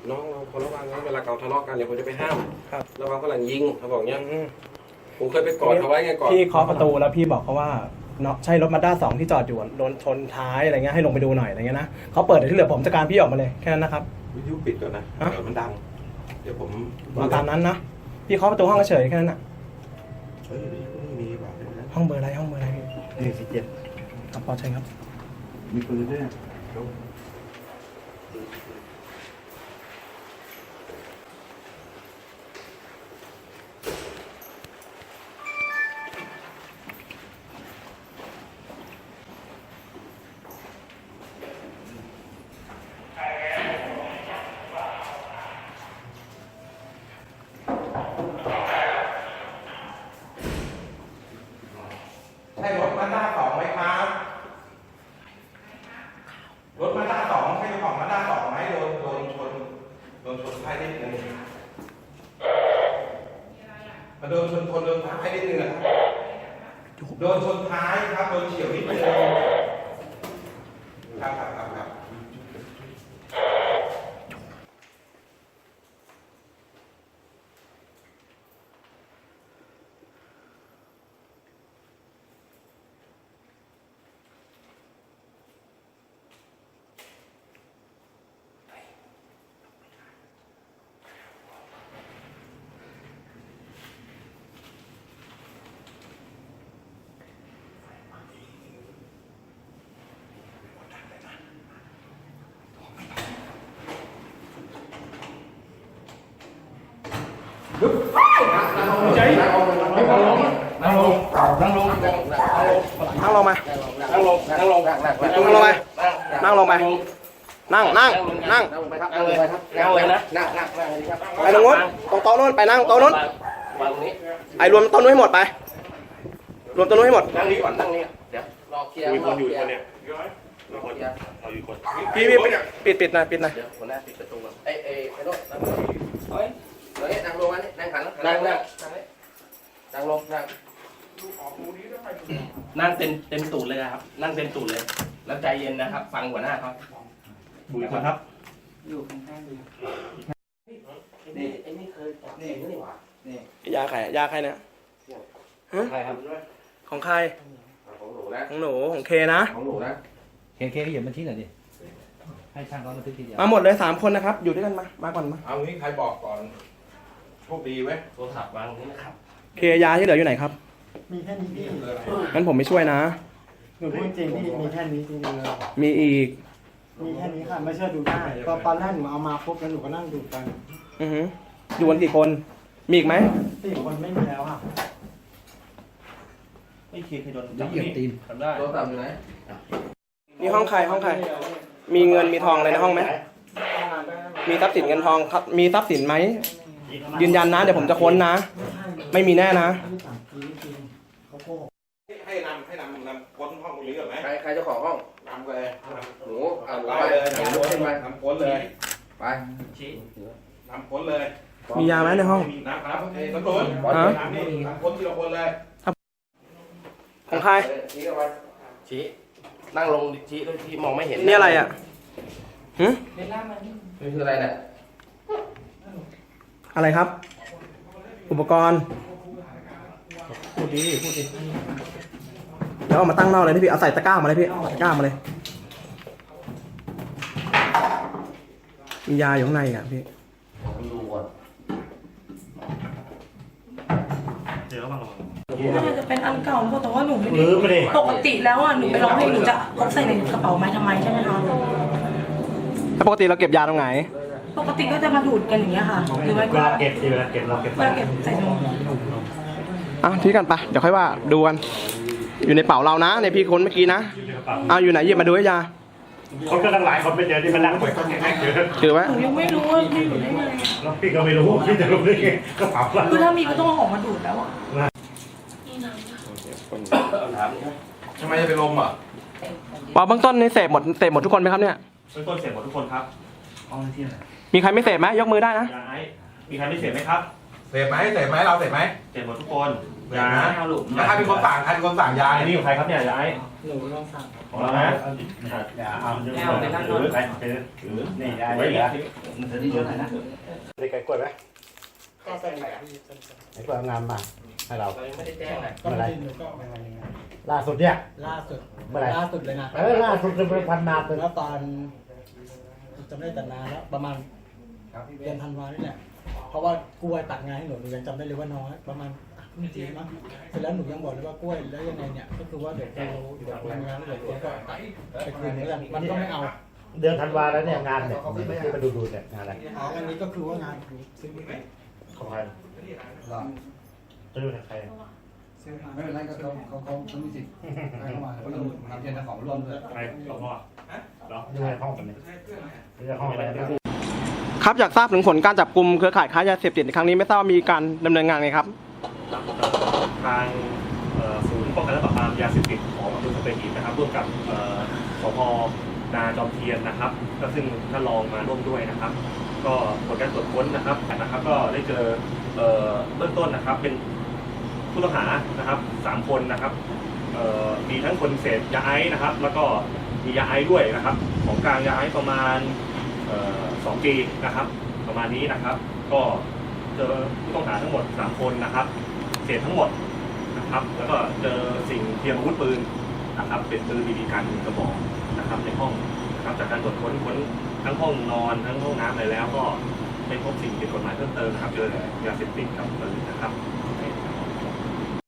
น้องเราคนระวังนะเวลาเขาทะเลาะกันเนี่ยผมจะไปห้าม ครับ แล้วเขากำลังยิงเขาบอกเนี้ยผมเคยไปกอดเขาไว้ไงก่อนพี่เคาะประตูแล้วพี่บอกเขาว่าเนาะใช่รถมาด้า2ที่จอดอยู่โดนชนท้ายอะไรเงี้ยให้ลงไปดูหน่อยอะไรเงี้ยนะเขาเปิดที่เหลือผมจัดการพี่ออกมาเลยแค่นั้นนะครับวิทยุปิดก่อนนะเดี๋ยวมันดังเดี๋ยวผมมาตามนั้นนะพี่เคาะประตูห้องเฉยแค่นั้นนะมีแบบ ห้องเบอร์อะไรห้องเบอร์อะไร147ครับพอใช่ครับมีปืนด้วย ใช่รถมาด้า2ไหมครับรถมาด้า2ใช่ของมาด้า2ไหมโดนชนท้ายนิดนึงมาโดนชนท้ายนิดนึงนะครับโดนชนท้ายครับโดนเฉียวนิดนึงครับนั่งลงไปนั่งลงไปนั่งเลยนะไปตรงนู้นตรงโต๊ะนู้นไปนั่งโต๊ะนู้นไอ้รวมโต๊ะนู้นให้หมดไปรวมโต๊ะนู้นให้หมดนั่งนี้ก่อนนั่งนี้เดี๋ยวรอเคลียร์มีคนอยู่คนเนี่ยเราอยู่คนพี่ปิดหน่อยเดี๋ยวคนหน้าปิดประตูไอ้โน้ตนั่งลงนั่งหันนั่งลงนั่งเต็มตูดเลยครับนั่งเต็มตูดเลยแล้วใจเย็นนะครับฟังหัวหน้าครับบุญครับอยู่ข้างๆดีนี่ไอ้นี่เคยนี่หว่ายาใครเนี่ยใครครับของใครของหนูนะของหนูของเคนะของหนูนะเคเหยียบบัญชีหน่อยดิให้ช่างเขาบันทึกทีเดียวมาหมดเลย3คนนะครับอยู่ด้วยกันมาก่อนมาเอางี้ใครบอกก่อนโชคดีไหมโทรศัพท์วางนี้นะครับเคยาที่เหลืออยู่ไหนครับมีแค่นี้พี่งั้นผมไม่ช่วยนะหนูพูดจริงพี่มีแค่นี้จริงเลยมีอีกมีแค่นี้ค่ะไม่เชื่อดูได้ตอนแรกหนูเอามาปุ๊บแล้วหนูก็นั่งดูกันอยู่กันกี่คนมีอีกไหม4 คนไม่มีแล้วค่ะไม่เคยโดนจับตีนทำได้โทรศัพท์อยู่ไหนนี่ห้องใครมีเงินมีทองอะไรในห้องไหมมีทรัพย์สินเงินทองมีทรัพย์สินไหมยืนยันนะเดี๋ยวผมจะค้นนะไม่มีแน่นะให้นำค้นห้องนี้ก่อนไหมใครเจ้าของห้องนำเลยหนูไปเลยนำค้นเลยไปนำค้นเลยมียาไหมในห้องนะครับตำรวจนำค้นทีละคนเลยของใครชี้นั่งลงชี้ด้วยที่มองไม่เห็นนี่อะไรอ่ะนี่คืออะไรเนี่ยอะไรครับอุปกรณ์พูดดิเดี๋ยวเอามาตั้งนอกเลยพี่เอาใส่ตะกร้ามาเลยพี่ตะกร้ามาเลยมียาอยู่ข้างในอ่ะพี่ดูก่อนเดี๋ยวมาลองน่าจะเป็นอันเก่าแต่ว่าหนูไม่ได้ปกติแล้วอ่ะหนูไปร้องเพลงหนูจะพกใส่ในกระเป๋าไม้ทำไมใช่ไหมคะถ้าปกติเราเก็บยาตรงไหนปกติก็จะมาดูดกันอย่างเงี้ยค่ะหรือไม่ก็เก็บเราเก็บใส่นมที่กันไปเดี๋ยวค่อยว่าดูกันอยู่ในเป๋าเรานะในพี่คนเมื่อกี้นะเอาอยู่ไหนหยิบมาดูให้ยาคนก็ตั้งหลายคนไปเจอที่มันนั่งป่วยก็แง่ถือไว้หนูยังไม่รู้ว่าไม่อยู่ได้ไงแล้วพี่ก็ไม่รู้พี่จะรู้ได้ไงก็เผาแล้วคือถ้ามีก็ต้องออกมาดูดแล้วอ่ะทำไมจะเป็นลมอ่ะเบื้องต้นในเสพหมดทุกคนไหมครับเนี่ยเบื้องต้นเสพหมดทุกคนครับมีใครไม่เสพไหมยกมือได้นะมีใครไม่เสพไหมครับ เสพไหมเราเสพไหม เจ็บหมดทุกคนยา แล้วใครเป็นคนสั่งยา ไอ้นี่ของใครครับเนี่ยยาไอ้ หนูลองสั่ง ของเรานะยาเอาไปนั่งนอนไปถือนี่ยาไว้เหรอเดี๋ยวนี่ช่วยหน่อยนะ ได้ไก่กล้วยไหม ก็เป็นแบบ ไก่กล้วยเอางานมาให้เรา เรายังไม่ได้แจ้งเลย ก็ไม่หนูก็ไม่อะไรเงี้ย ล่าสุดเนี่ย ล่าสุด เมื่อไหร่ ล่าสุดเลยนะ ล่าสุดจะเป็นพันนาเป็น แล้วตอนจำได้แต่นานแล้วประมาณเดือนธันวานี่แหละเพราะว่ากล้วยตัดงานให้หนูยังจำได้เลยว่าน้อยประมาณครึ่งปีมั้งเสร็จแล้วหนูยังบอกเลยว่ากล้วยแล้วยังไงเนี่ยก็คือว่าเดี๋ยวกูงานเดี๋ยวกูก็ตัดไปคืนเหมือนกันมันก็ไม่เอา เดือนธันวาแล้วเนี่ยงานเนี่ยที่มาดูเนี่ยงานอะไร อ๋ออันนี้ก็คือว่างานซื้อไป ของใครซื้อจากใคร ซื้อมา ไม่เป็นไรก็เขามีสิทธิ์ให้เข้ามาเขาลงทำเย็นของร่วมด้วย ใครหลวงพ่อเหรอดูในห้องกันเนี่ยดูในห้องอะไรเนี่ย ครับอยากทราบถึงผลการจับกลุ่มเครือข่ายค้ายาเสพติดในครั้งนี้ไม่ทราบว่ามีการดำเนินงานไงครับ ทางศูนย์ป้องกันและปราบปรามยาเสพติดของอำเภอสัตหีบนะครับร่วมกับสพนาจอมเทียนนะครับก็ซึ่งท่านรองมาร่วมด้วยนะครับ ก็ผลการตรวจค้นนะครับก็ได้เจอเบื้องต้นนะครับเป็นผู้ต้องหานะครับ3 คนนะครับมีทั้งคนเสพยาไอซ์นะครับ แล้วก็มียาไอซ์ด้วยนะครับของกลางยาไอซ์ประมาณ2 ปีนะครับประมาณนี้นะครับ ก็เจอผู้ต้องหาทั้งหมด3 คนนะครับเสพทั้งหมดนะครับแล้วก็เจอสิ่งเทียมอาวุธปืนนะครับเป็นปืนบีบีกันกระบอกนะครับในห้องนะครับจากการตรวจค้นทั้งห้องนอนทั้งห้องน้ำอะไรแล้วก็ไม่พบสิ่งผิดกฎหมายเพิ่มเติมนะครับเจอยาเสพติดกับปืนนะครับ